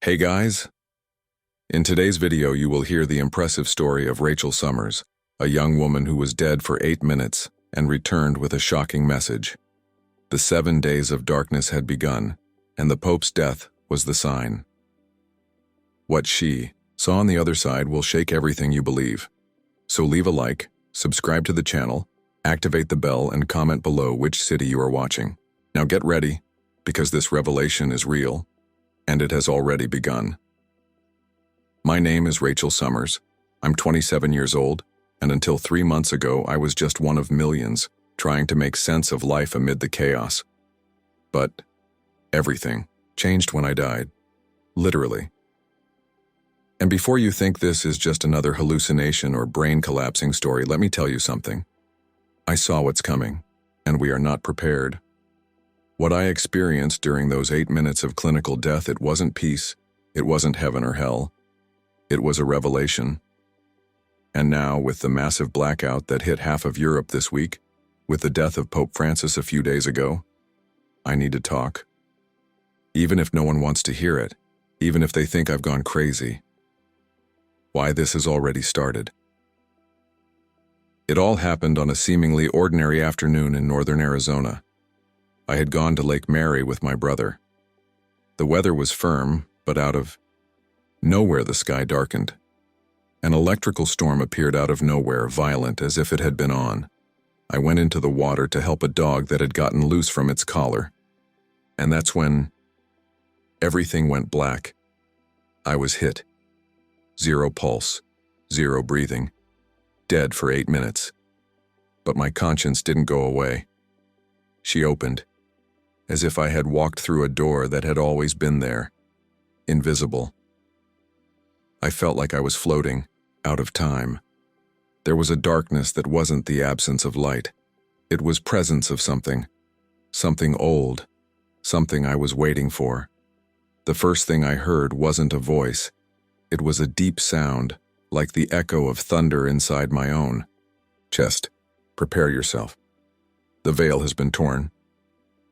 Hey guys! In today's video you will hear the impressive story of Rachel Summers, a young woman who was dead for 8 minutes and returned with a shocking message. The 7 days of darkness had begun, and the Pope's death was the sign. What she saw on the other side will shake everything you believe. So leave a like, subscribe to the channel, activate the bell, and comment below which city you are watching. Now get ready, because this revelation is real, and it has already begun. My name is Rachel Summers. I'm 27 years old, and until 3 months ago I was just one of millions trying to make sense of life amid the chaos. But everything changed when I died, literally. And before you think this is just another hallucination or brain collapsing story, let me tell you something. I saw what's coming, and we are not prepared. What I experienced during those 8 minutes of clinical death, it wasn't peace, it wasn't heaven or hell. It was a revelation. And now, with the massive blackout that hit half of Europe this week, with the death of Pope Francis a few days ago, I need to talk. Even if no one wants to hear it, even if they think I've gone crazy. Why this has already started. It all happened on a seemingly ordinary afternoon in northern Arizona. I had gone to Lake Mary with my brother. The weather was firm, but out of nowhere the sky darkened. An electrical storm appeared out of nowhere, violent as if it had been on. I went into the water to help a dog that had gotten loose from its collar. And that's when everything went black. I was hit. 0 pulse, 0 breathing, dead for 8 minutes. But my conscience didn't go away. She opened, as if I had walked through a door that had always been there, invisible. I felt like I was floating, out of time. There was a darkness that wasn't the absence of light. It was presence of something old, something I was waiting for. The first thing I heard wasn't a voice. It was a deep sound, like the echo of thunder inside my own chest. Prepare yourself. The veil has been torn.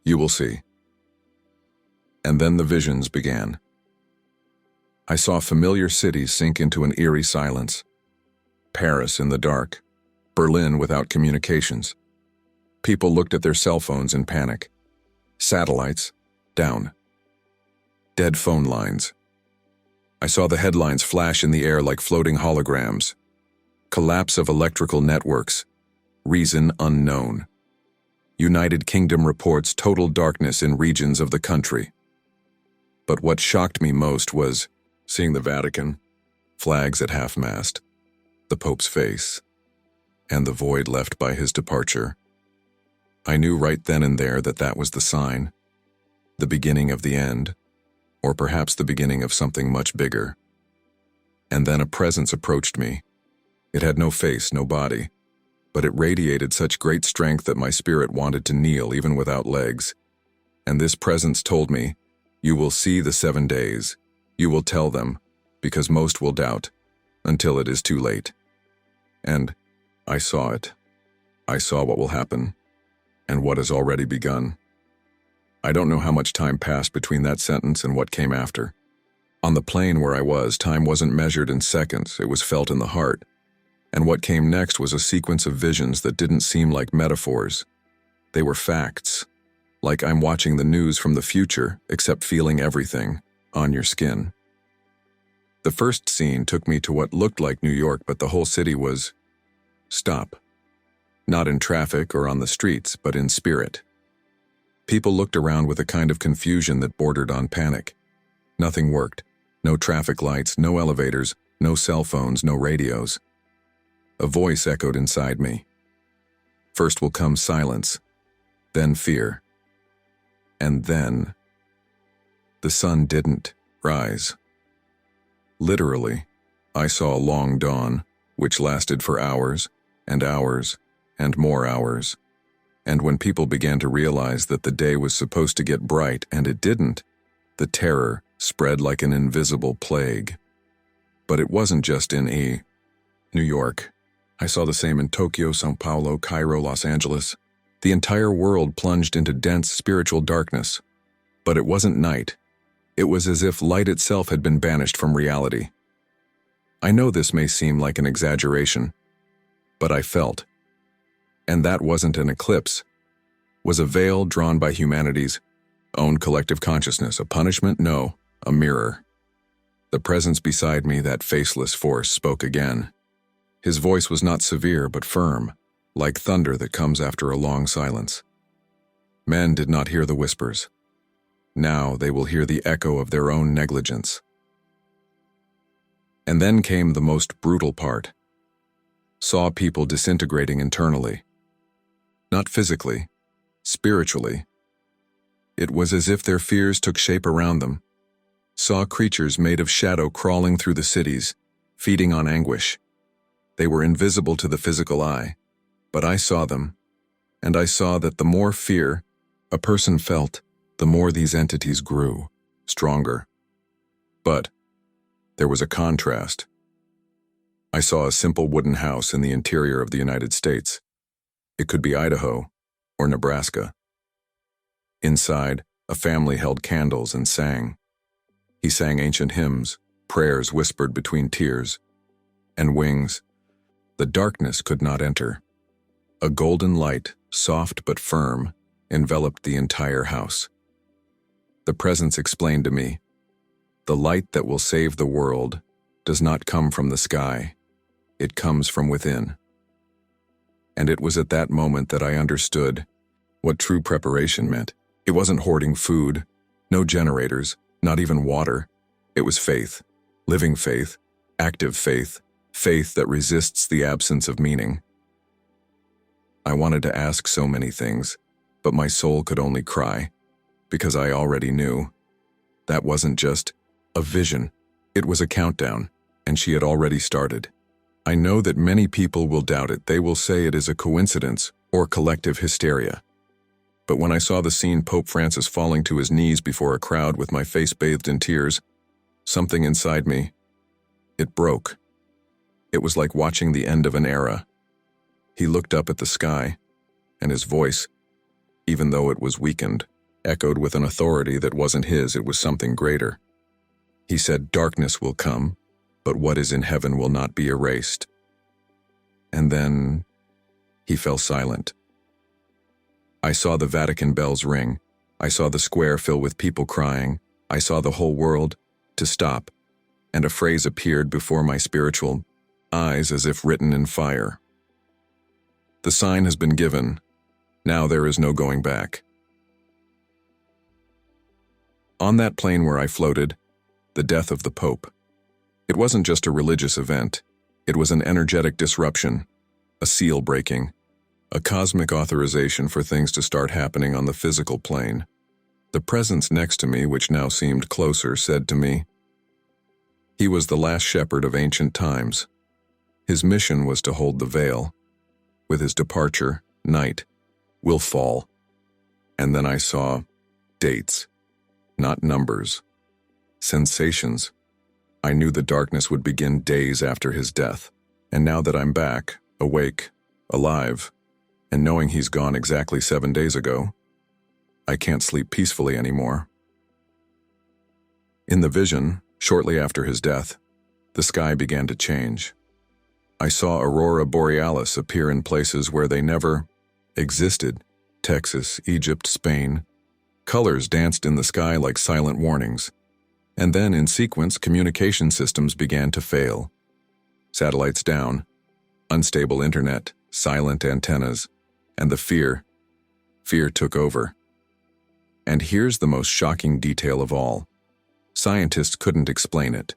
You will see. And then the visions began. I saw familiar cities sink into an eerie silence. Paris in the dark, Berlin without communications. People looked at their cell phones in panic. Satellites, down. Dead phone lines. I saw the headlines flash in the air like floating holograms. Collapse of electrical networks. Reason unknown. United Kingdom reports total darkness in regions of the country. But what shocked me most was seeing the Vatican, flags at half-mast, the Pope's face, and the void left by his departure. I knew right then and there that that was the sign, the beginning of the end, or perhaps the beginning of something much bigger. And then a presence approached me. It had no face, no body, but it radiated such great strength that my spirit wanted to kneel even without legs. And this presence told me, "You will see the 7 days. You will tell them, because most will doubt, until it is too late." And I saw it. I saw what will happen, and what has already begun. I don't know how much time passed between that sentence and what came after. On the plane where I was, time wasn't measured in seconds, it was felt in the heart. And what came next was a sequence of visions that didn't seem like metaphors. They were facts, like I'm watching the news from the future, except feeling everything, on your skin. The first scene took me to what looked like New York, but the whole city was stop. Not in traffic or on the streets, but in spirit. People looked around with a kind of confusion that bordered on panic. Nothing worked. No traffic lights, no elevators, no cell phones, no radios. A voice echoed inside me. First will come silence, then fear. And then the sun didn't rise. Literally, I saw a long dawn, which lasted for hours and hours and more hours. And when people began to realize that the day was supposed to get bright and it didn't, the terror spread like an invisible plague. But it wasn't just in New York. I saw the same in Tokyo, São Paulo, Cairo, Los Angeles. The entire world plunged into dense spiritual darkness. But it wasn't night. It was as if light itself had been banished from reality. I know this may seem like an exaggeration, but I felt, and that wasn't an eclipse, was a veil drawn by humanity's own collective consciousness, a punishment? No, a mirror. The presence beside me, that faceless force, spoke again. His voice was not severe but firm, like thunder that comes after a long silence. Men did not hear the whispers. Now they will hear the echo of their own negligence. And then came the most brutal part. Saw people disintegrating internally. Not physically, spiritually. It was as if their fears took shape around them. Saw creatures made of shadow crawling through the cities, feeding on anguish. They were invisible to the physical eye, but I saw them, and I saw that the more fear a person felt, the more these entities grew, stronger. But there was a contrast. I saw a simple wooden house in the interior of the United States. It could be Idaho or Nebraska. Inside, a family held candles and sang. He sang ancient hymns, prayers whispered between tears, and wings. The darkness could not enter. A golden light, soft but firm, enveloped the entire house. The presence explained to me, the light that will save the world does not come from the sky, it comes from within. And it was at that moment that I understood what true preparation meant. It wasn't hoarding food, no generators, not even water. It was faith, living faith, active faith, faith that resists the absence of meaning. I wanted to ask so many things, but my soul could only cry, because I already knew. That wasn't just a vision, it was a countdown, and she had already started. I know that many people will doubt it. They will say it is a coincidence or collective hysteria. But when I saw the scene, Pope Francis falling to his knees before a crowd with my face bathed in tears, something inside me, it broke. It was like watching the end of an era. He looked up at the sky, and his voice, even though it was weakened, echoed with an authority that wasn't his, it was something greater. He said, "Darkness will come, but what is in heaven will not be erased." And then he fell silent. I saw the Vatican bells ring. I saw the square fill with people crying. I saw the whole world to stop, and a phrase appeared before my spiritual eyes as if written in fire. The sign has been given. Now there is no going back. On that plane where I floated, the death of the Pope. It wasn't just a religious event. It was an energetic disruption, a seal breaking, a cosmic authorization for things to start happening on the physical plane. The presence next to me, which now seemed closer, said to me, he was the last shepherd of ancient times. His mission was to hold the veil. With his departure, night will fall. And then I saw dates, not numbers, sensations. I knew the darkness would begin days after his death. And now that I'm back, awake, alive, and knowing he's gone exactly 7 days ago, I can't sleep peacefully anymore. In the vision, shortly after his death, the sky began to change. I saw aurora borealis appear in places where they never existed, Texas, Egypt, Spain. Colors danced in the sky like silent warnings. And then, in sequence, communication systems began to fail. Satellites down, unstable internet, silent antennas, and the fear took over. And here's the most shocking detail of all. Scientists couldn't explain it.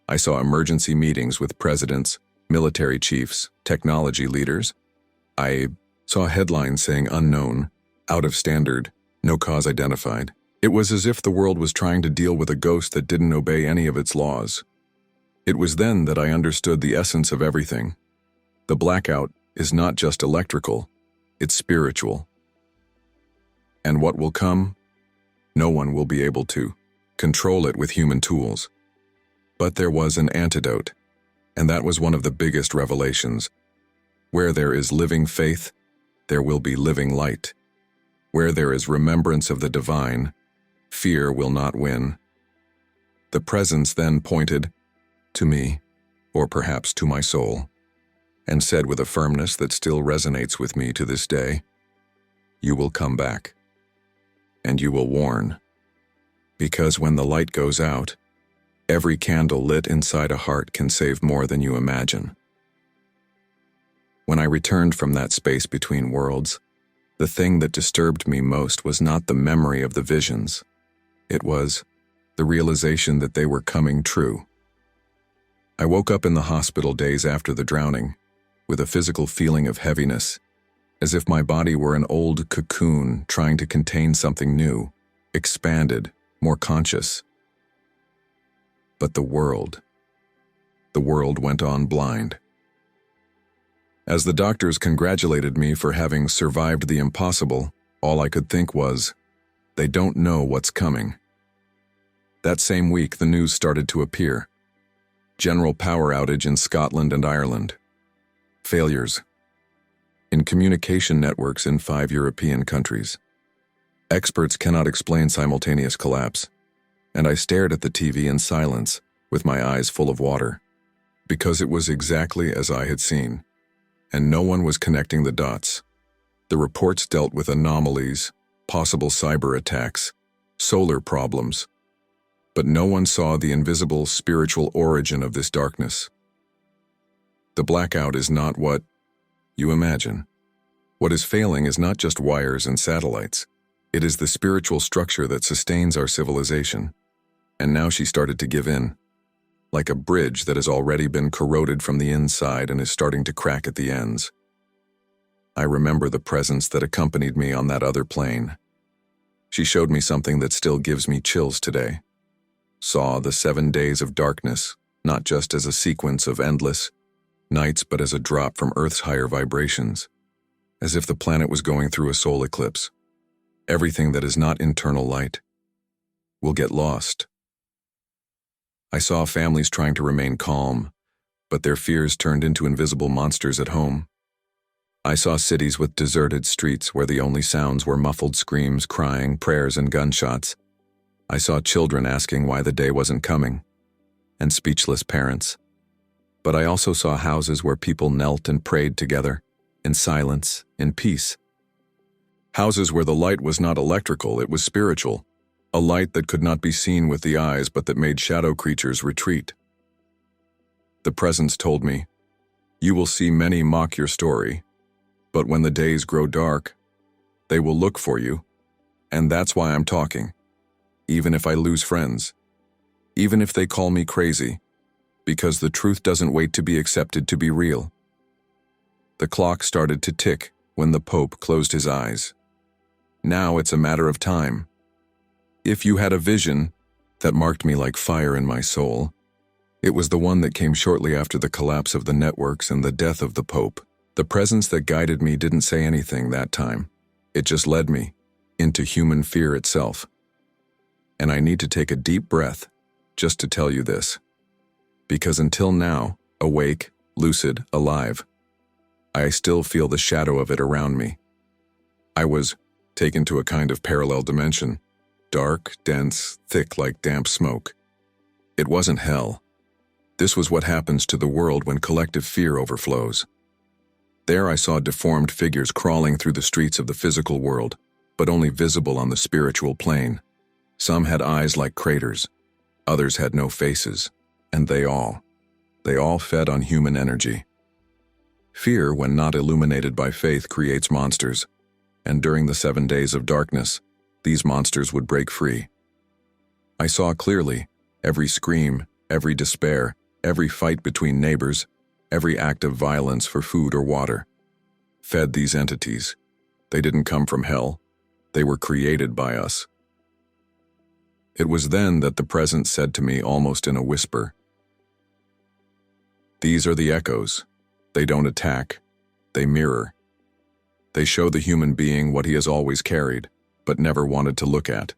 I saw emergency meetings with presidents, military chiefs, technology leaders. I saw headlines saying unknown, out of standard, no cause identified. It was as if the world was trying to deal with a ghost that didn't obey any of its laws. It was then that I understood the essence of everything. The blackout is not just electrical, it's spiritual. And what will come? No one will be able to control it with human tools. But there was an antidote, and that was one of the biggest revelations. Where there is living faith, there will be living light. Where there is remembrance of the divine, fear will not win. The presence then pointed to me, or perhaps to my soul, and said with a firmness that still resonates with me to this day, "You will come back, and you will warn, because when the light goes out, every candle lit inside a heart can save more than you imagine." When I returned from that space between worlds, the thing that disturbed me most was not the memory of the visions. It was the realization that they were coming true. I woke up in the hospital days after the drowning, with a physical feeling of heaviness, as if my body were an old cocoon trying to contain something new, expanded, more conscious. But the world went on blind. As the doctors congratulated me for having survived the impossible, all I could think was, they don't know what's coming. That same week, the news started to appear. General power outage in Scotland and Ireland. Failures in communication networks in 5 European countries. Experts cannot explain simultaneous collapse, and I stared at the TV in silence, with my eyes full of water, because it was exactly as I had seen, and no one was connecting the dots. The reports dealt with anomalies, possible cyber attacks, solar problems, but no one saw the invisible spiritual origin of this darkness. The blackout is not what you imagine. What is failing is not just wires and satellites. It is the spiritual structure that sustains our civilization. And now she started to give in, like a bridge that has already been corroded from the inside and is starting to crack at the ends. I remember the presence that accompanied me on that other plane. She showed me something that still gives me chills today. Saw the 7 days of darkness, not just as a sequence of endless nights, but as a drop from Earth's higher vibrations, as if the planet was going through a solar eclipse. Everything that is not internal light will get lost. I saw families trying to remain calm, but their fears turned into invisible monsters at home. I saw cities with deserted streets where the only sounds were muffled screams, crying, prayers, and gunshots. I saw children asking why the day wasn't coming, and speechless parents. But I also saw houses where people knelt and prayed together, in silence, in peace. Houses where the light was not electrical, it was spiritual, a light that could not be seen with the eyes but that made shadow creatures retreat. The presence told me, "You will see many mock your story, but when the days grow dark, they will look for you, and that's why I'm talking. Even if I lose friends, even if they call me crazy, because the truth doesn't wait to be accepted to be real." The clock started to tick when the Pope closed his eyes. Now it's a matter of time. If you had a vision that marked me like fire in my soul, it was the one that came shortly after the collapse of the networks and the death of the Pope. The presence that guided me didn't say anything that time. It just led me into human fear itself. And I need to take a deep breath just to tell you this. Because until now, awake, lucid, alive, I still feel the shadow of it around me. I was taken to a kind of parallel dimension, dark, dense, thick like damp smoke. It wasn't hell. This was what happens to the world when collective fear overflows. There I saw deformed figures crawling through the streets of the physical world, but only visible on the spiritual plane. Some had eyes like craters, others had no faces, and they all fed on human energy. Fear, when not illuminated by faith, creates monsters, and during the 7 days of darkness, these monsters would break free. I saw clearly every scream, every despair, every fight between neighbors, every act of violence for food or water, fed these entities. They didn't come from hell. They were created by us. It was then that the presence said to me almost in a whisper, "These are the echoes. They don't attack. They mirror. They show the human being what he has always carried, but never wanted to look at."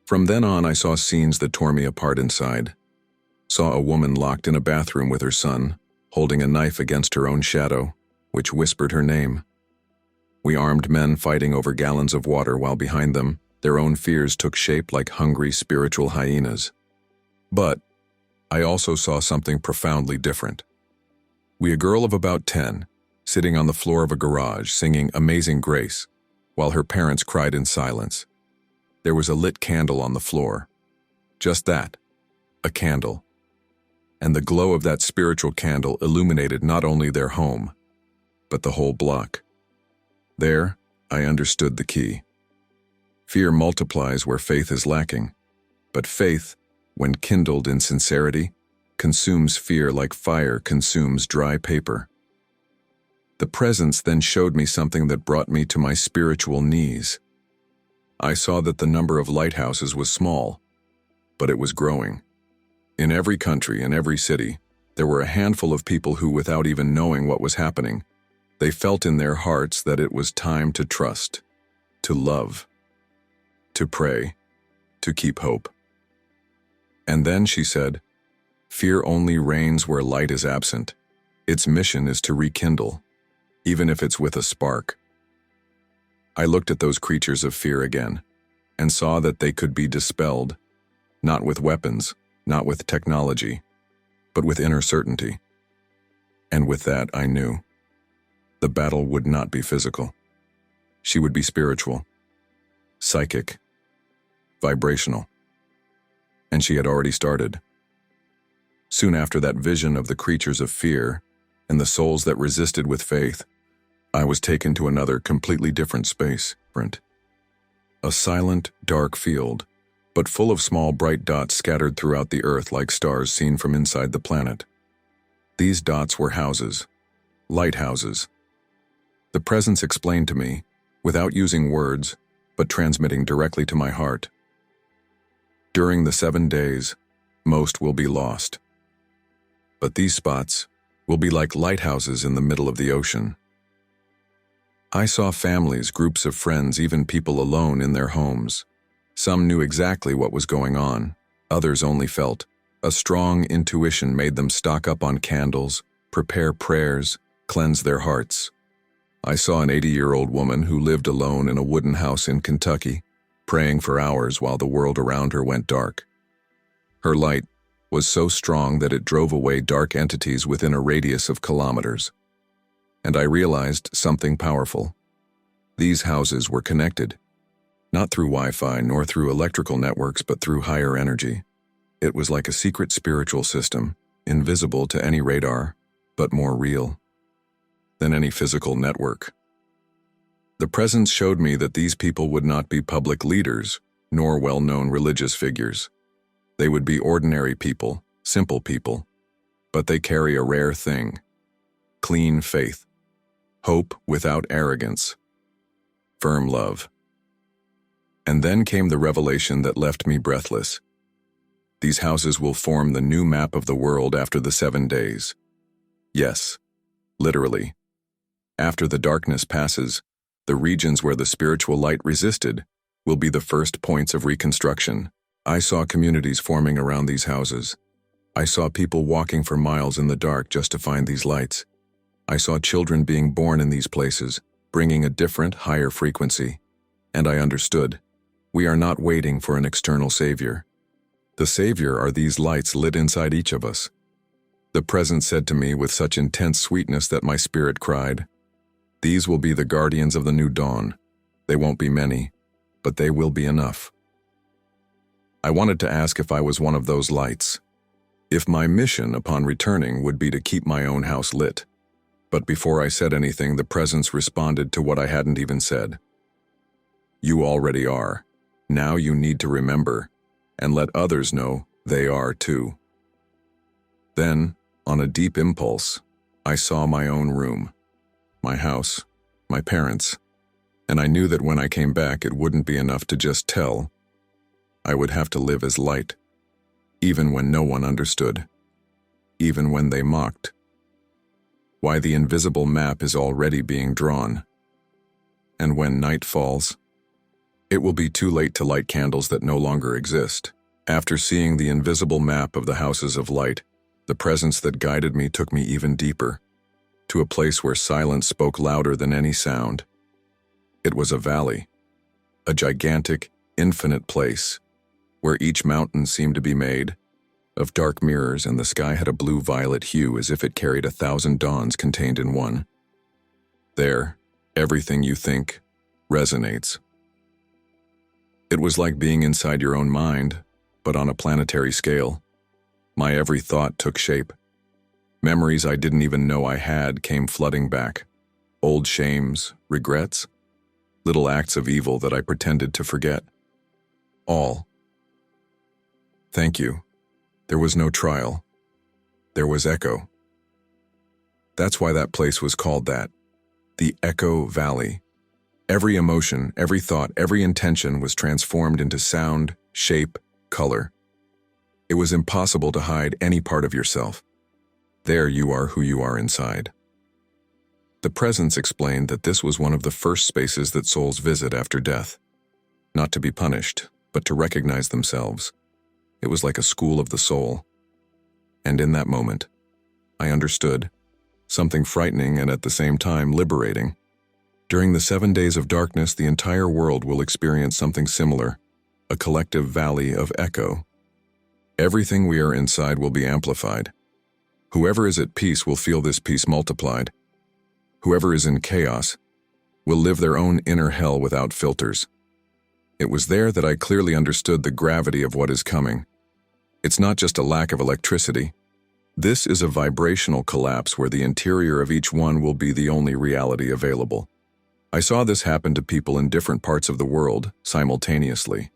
From then on, I saw scenes that tore me apart inside. Saw a woman locked in a bathroom with her son, holding a knife against her own shadow, which whispered her name. We armed men fighting over gallons of water while behind them, their own fears took shape like hungry spiritual hyenas. But I also saw something profoundly different. A girl of about 10, sitting on the floor of a garage singing Amazing Grace, while her parents cried in silence. There was a lit candle on the floor. Just that, a candle. And the glow of that spiritual candle illuminated not only their home, but the whole block. There, I understood the key. Fear multiplies where faith is lacking, but faith, when kindled in sincerity, consumes fear like fire consumes dry paper. The presence then showed me something that brought me to my spiritual knees. I saw that the number of lighthouses was small, but it was growing. In every country and every city, there were a handful of people who, without even knowing what was happening, they felt in their hearts that it was time to trust, to love, to pray, to keep hope. And then she said, "Fear only reigns where light is absent. Its mission is to rekindle, even if it's with a spark." I looked at those creatures of fear again, and saw that they could be dispelled, not with weapons, not with technology, but with inner certainty. And with that, I knew the battle would not be physical. She would be spiritual, psychic, vibrational. And she had already started. Soon after that vision of the creatures of fear and the souls that resisted with faith, I was taken to another completely different space. A silent, dark field, but full of small bright dots scattered throughout the earth like stars seen from inside the planet. These dots were houses, lighthouses. The presence explained to me, without using words, but transmitting directly to my heart. During the 7 days, most will be lost. But these spots will be like lighthouses in the middle of the ocean. I saw families, groups of friends, even people alone in their homes. Some knew exactly what was going on, others only felt. A strong intuition made them stock up on candles, prepare prayers, cleanse their hearts. I saw an 80-year-old woman who lived alone in a wooden house in Kentucky, praying for hours while the world around her went dark. Her light was so strong that it drove away dark entities within a radius of kilometers. And I realized something powerful. These houses were connected, not through Wi-Fi nor through electrical networks, but through higher energy. It was like a secret spiritual system, invisible to any radar, but more real than any physical network. The presence showed me that these people would not be public leaders, nor well-known religious figures. They would be ordinary people, simple people, but they carry a rare thing: clean faith, hope without arrogance, firm love. And then came the revelation that left me breathless. These houses will form the new map of the world after the 7 days. Yes, literally. After the darkness passes, the regions where the spiritual light resisted will be the first points of reconstruction. I saw communities forming around these houses. I saw people walking for miles in the dark just to find these lights. I saw children being born in these places, bringing a different, higher frequency. And I understood. We are not waiting for an external savior. The savior are these lights lit inside each of us. The presence said to me with such intense sweetness that my spirit cried, "These will be the guardians of the new dawn. They won't be many, but they will be enough." I wanted to ask if I was one of those lights, if my mission upon returning would be to keep my own house lit. But before I said anything, the presence responded to what I hadn't even said. "You already are. Now you need to remember, and let others know they are too." Then, on a deep impulse, I saw my own room, my house, my parents, and I knew that when I came back it wouldn't be enough to just tell. I would have to live as light, even when no one understood, even when they mocked. Why, the invisible map is already being drawn. And when night falls, it will be too late to light candles that no longer exist. After seeing the invisible map of the houses of light, the presence that guided me took me even deeper, to a place where silence spoke louder than any sound. It was a valley, a gigantic, infinite place, where each mountain seemed to be made, of dark mirrors, and the sky had a blue-violet hue as if it carried 1,000 dawns contained in one. There, everything you think resonates. It was like being inside your own mind, but on a planetary scale. My every thought took shape. Memories I didn't even know I had came flooding back. Old shames, regrets, little acts of evil that I pretended to forget. All. Thank you. There was no trial. There was echo. That's why that place was called that. The Echo Valley. Every emotion, every thought, every intention was transformed into sound, shape, color. It was impossible to hide any part of yourself. There you are who you are inside. The presence explained that this was one of the first spaces that souls visit after death. Not to be punished, but to recognize themselves. It was like a school of the soul. And in that moment, I understood. Something frightening and at the same time liberating. During the 7 days of darkness, the entire world will experience something similar, a collective valley of echo. Everything we are inside will be amplified. Whoever is at peace will feel this peace multiplied. Whoever is in chaos will live their own inner hell without filters. It was there that I clearly understood the gravity of what is coming. It's not just a lack of electricity. This is a vibrational collapse where the interior of each one will be the only reality available. I saw this happen to people in different parts of the world simultaneously.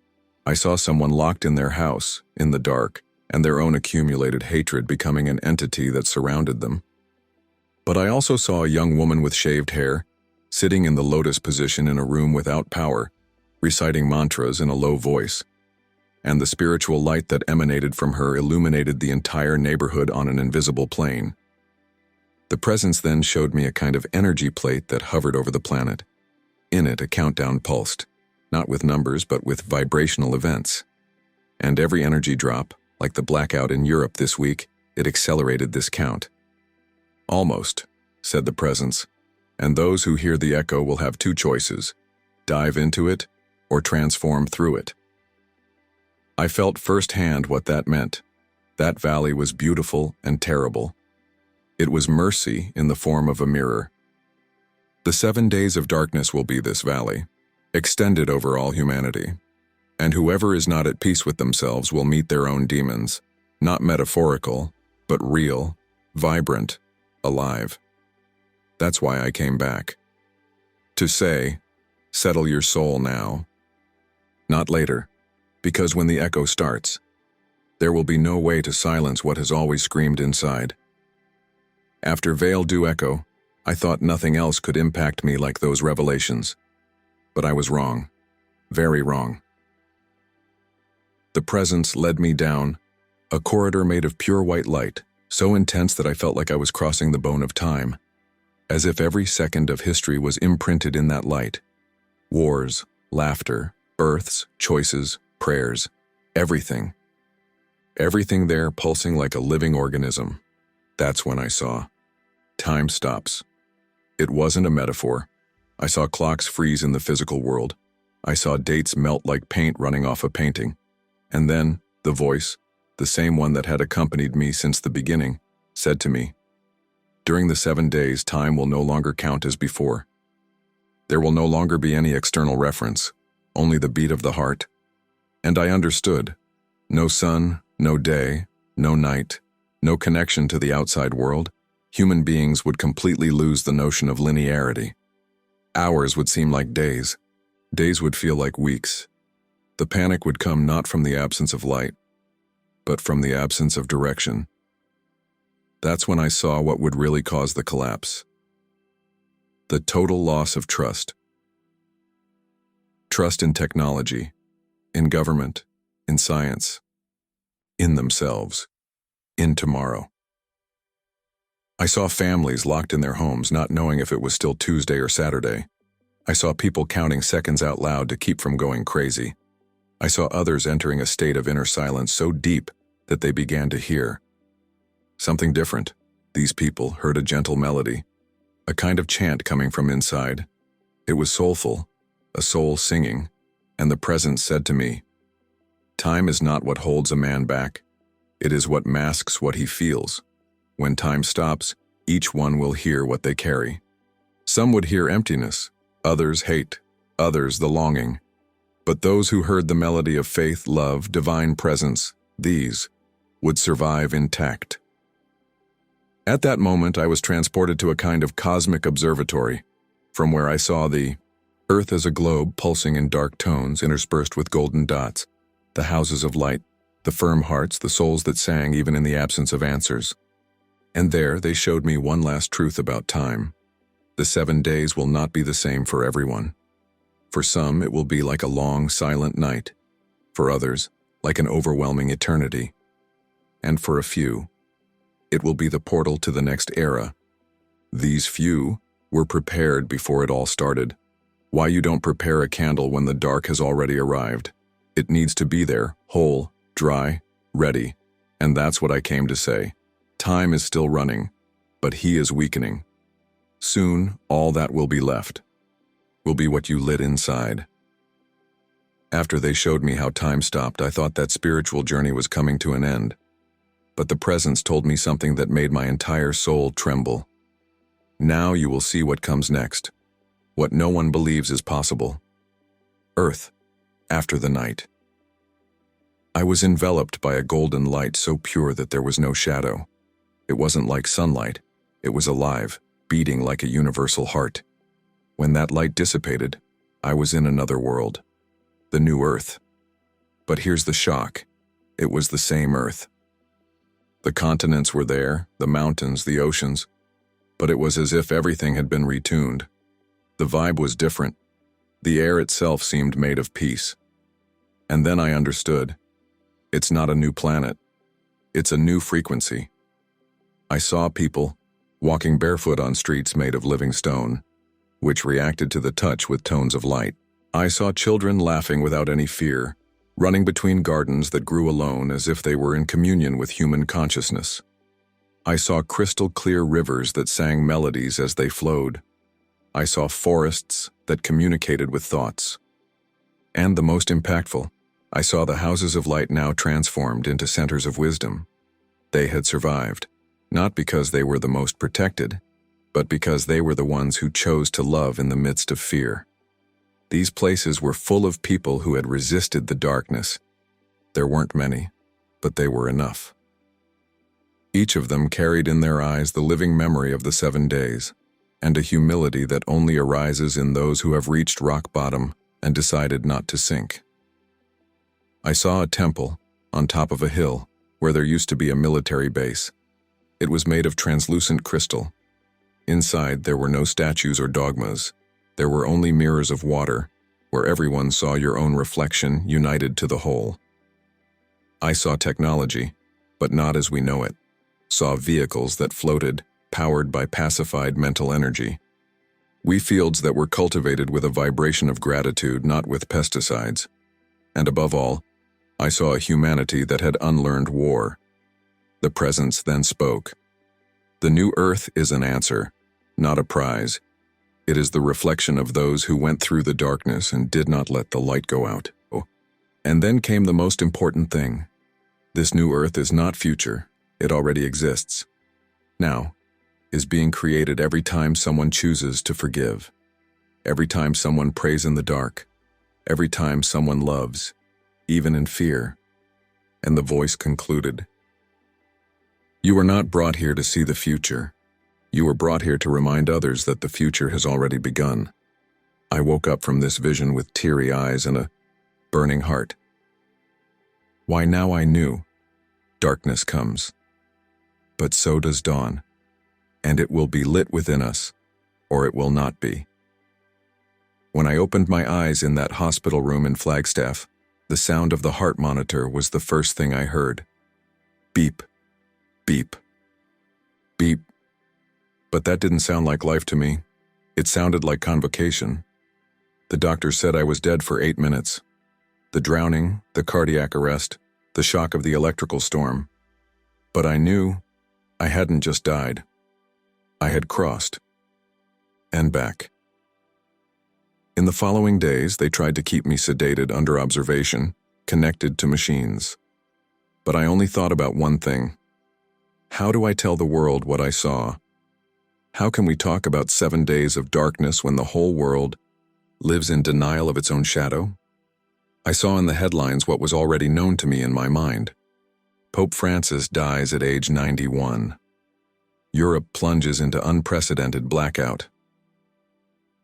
I saw someone locked in their house, in the dark, and their own accumulated hatred becoming an entity that surrounded them. But I also saw a young woman with shaved hair, sitting in the lotus position in a room without power, reciting mantras in a low voice. And the spiritual light that emanated from her illuminated the entire neighborhood on an invisible plane. The presence then showed me a kind of energy plate that hovered over the planet. In it, a countdown pulsed, not with numbers but with vibrational events. And every energy drop, like the blackout in Europe this week, it accelerated this count. Almost, said the presence, and those who hear the echo will have two choices: dive into it or transform through it. I felt firsthand what that meant. That valley was beautiful and terrible. It was mercy in the form of a mirror. The 7 days of darkness will be this valley, extended over all humanity. And whoever is not at peace with themselves will meet their own demons, not metaphorical, but real, vibrant, alive. That's why I came back. To say, settle your soul now. Not later, because when the echo starts, there will be no way to silence what has always screamed inside. After Veil du Echo, I thought nothing else could impact me like those revelations. But I was wrong. Very wrong. The presence led me down a corridor made of pure white light, so intense that I felt like I was crossing the bone of time, as if every second of history was imprinted in that light. Wars, laughter, births, choices, prayers, everything. Everything there pulsing like a living organism. That's when I saw. Time stops. It wasn't a metaphor. I saw clocks freeze in the physical world. I saw dates melt like paint running off a painting. And then, the voice, the same one that had accompanied me since the beginning, said to me, "During the 7 days, time will no longer count as before. There will no longer be any external reference, only the beat of the heart." And I understood. No sun, no day, no night, no connection to the outside world. Human beings would completely lose the notion of linearity. Hours would seem like days. Days would feel like weeks. The panic would come not from the absence of light, but from the absence of direction. That's when I saw what would really cause the collapse. The total loss of trust. Trust in technology, in government, in science, in themselves, in tomorrow. I saw families locked in their homes not knowing if it was still Tuesday or Saturday. I saw people counting seconds out loud to keep from going crazy. I saw others entering a state of inner silence so deep that they began to hear something different. These people heard a gentle melody, a kind of chant coming from inside. It was soulful, a soul singing, and the presence said to me, "Time is not what holds a man back. It is what masks what he feels. When time stops, each one will hear what they carry. Some would hear emptiness, others hate, others the longing. But those who heard the melody of faith, love, divine presence, these would survive intact. At that moment, I was transported to a kind of cosmic observatory, from where I saw the Earth as a globe pulsing in dark tones interspersed with golden dots, the houses of light, the firm hearts, the souls that sang even in the absence of answers. And there they showed me one last truth about time. The 7 days will not be the same for everyone. For some, it will be like a long, silent night. For others, like an overwhelming eternity. And for a few, it will be the portal to the next era. These few were prepared before it all started. Why you don't prepare a candle when the dark has already arrived. It needs to be there, whole, dry, ready. And that's what I came to say. Time is still running, but he is weakening. Soon, all that will be left will be what you lit inside. After they showed me how time stopped, I thought that spiritual journey was coming to an end. But the presence told me something that made my entire soul tremble. Now you will see what comes next. What no one believes is possible. Earth, after the night. I was enveloped by a golden light so pure that there was no shadow. It wasn't like sunlight. It was alive, beating like a universal heart. When that light dissipated, I was in another world. The new Earth. But here's the shock. It was the same Earth. The continents were there, the mountains, the oceans, but it was as if everything had been retuned. The vibe was different. The air itself seemed made of peace. And then I understood. It's not a new planet. It's a new frequency. I saw people walking barefoot on streets made of living stone, which reacted to the touch with tones of light. I saw children laughing without any fear, running between gardens that grew alone as if they were in communion with human consciousness. I saw crystal-clear rivers that sang melodies as they flowed. I saw forests that communicated with thoughts. And the most impactful, I saw the houses of light now transformed into centers of wisdom. They had survived, not because they were the most protected, but because they were the ones who chose to love in the midst of fear. These places were full of people who had resisted the darkness. There weren't many, but they were enough. Each of them carried in their eyes the living memory of the 7 days, and a humility that only arises in those who have reached rock bottom and decided not to sink. I saw a temple on top of a hill where there used to be a military base. It was made of translucent crystal. Inside, there were no statues or dogmas. There were only mirrors of water, where everyone saw your own reflection united to the whole. I saw technology, but not as we know it. Saw vehicles that floated, powered by pacified mental energy. We fields that were cultivated with a vibration of gratitude, not with pesticides. And above all, I saw a humanity that had unlearned war. The presence then spoke. The new Earth is an answer, not a prize. It is the reflection of those who went through the darkness and did not let the light go out. And then came the most important thing. This new Earth is not future. It already exists. Now, is being created every time someone chooses to forgive. Every time someone prays in the dark. Every time someone loves, even in fear. And the voice concluded. You were not brought here to see the future. You were brought here to remind others that the future has already begun. I woke up from this vision with teary eyes and a burning heart. Why, now I knew. Darkness comes. But so does dawn. And it will be lit within us, or it will not be. When I opened my eyes in that hospital room in Flagstaff, the sound of the heart monitor was the first thing I heard. Beep, beep, beep. But that didn't sound like life to me. It sounded like convocation. The doctor said I was dead for 8 minutes. The drowning, the cardiac arrest, the shock of the electrical storm. But I knew I hadn't just died. I had crossed. And back. In the following days, they tried to keep me sedated under observation, connected to machines. But I only thought about one thing. How do I tell the world what I saw? How can we talk about 7 days of darkness when the whole world lives in denial of its own shadow? I saw in the headlines what was already known to me in my mind. Pope Francis dies at age 91. Europe plunges into unprecedented blackout.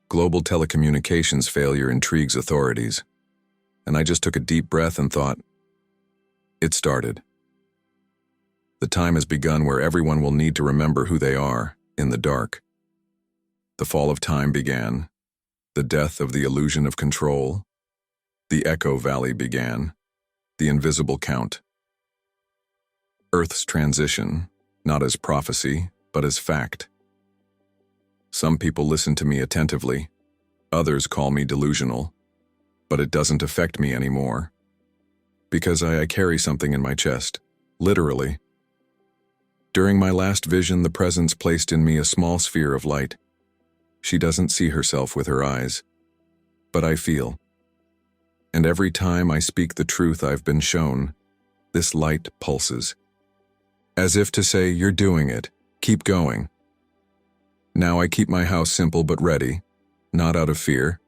Global telecommunications failure intrigues authorities. And I just took a deep breath and thought, it started. The time has begun where everyone will need to remember who they are in the dark. The fall of time began. The death of the illusion of control. The Echo Valley began. The invisible count. Earth's transition, not as prophecy, but as fact. Some people listen to me attentively. Others call me delusional. But it doesn't affect me anymore. Because I carry something in my chest, literally. During my last vision, the Presence placed in me a small sphere of light. She doesn't see herself with her eyes, but I feel. And every time I speak the truth I've been shown, this light pulses. As if to say, you're doing it, keep going. Now I keep my house simple but ready, not out of fear,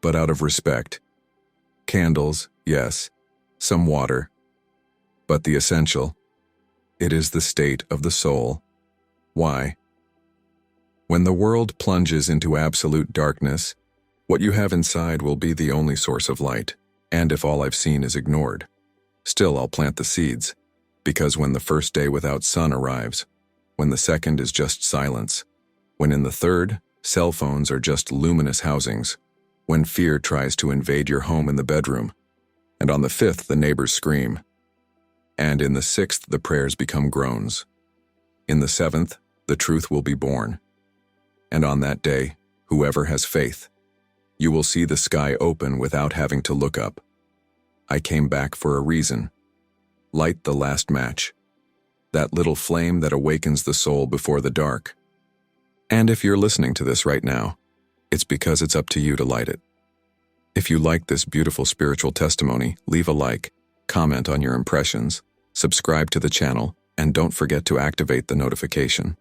but out of respect. Candles, yes, some water, but the essential. It is the state of the soul. Why? When the world plunges into absolute darkness, what you have inside will be the only source of light, and if all I've seen is ignored, still I'll plant the seeds, because when the first day without sun arrives, when the second is just silence, when in the third, cell phones are just luminous housings, when fear tries to invade your home in the bedroom, and on the fifth the neighbors scream, and in the sixth the prayers become groans. In the seventh, the truth will be born. And on that day, whoever has faith, you will see the sky open without having to look up. I came back for a reason. Light the last match. That little flame that awakens the soul before the dark. And if you're listening to this right now, it's because it's up to you to light it. If you like this beautiful spiritual testimony, leave a like, comment on your impressions, subscribe to the channel, and don't forget to activate the notification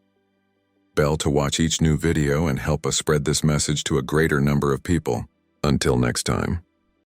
bell to watch each new video and help us spread this message to a greater number of people. Until next time.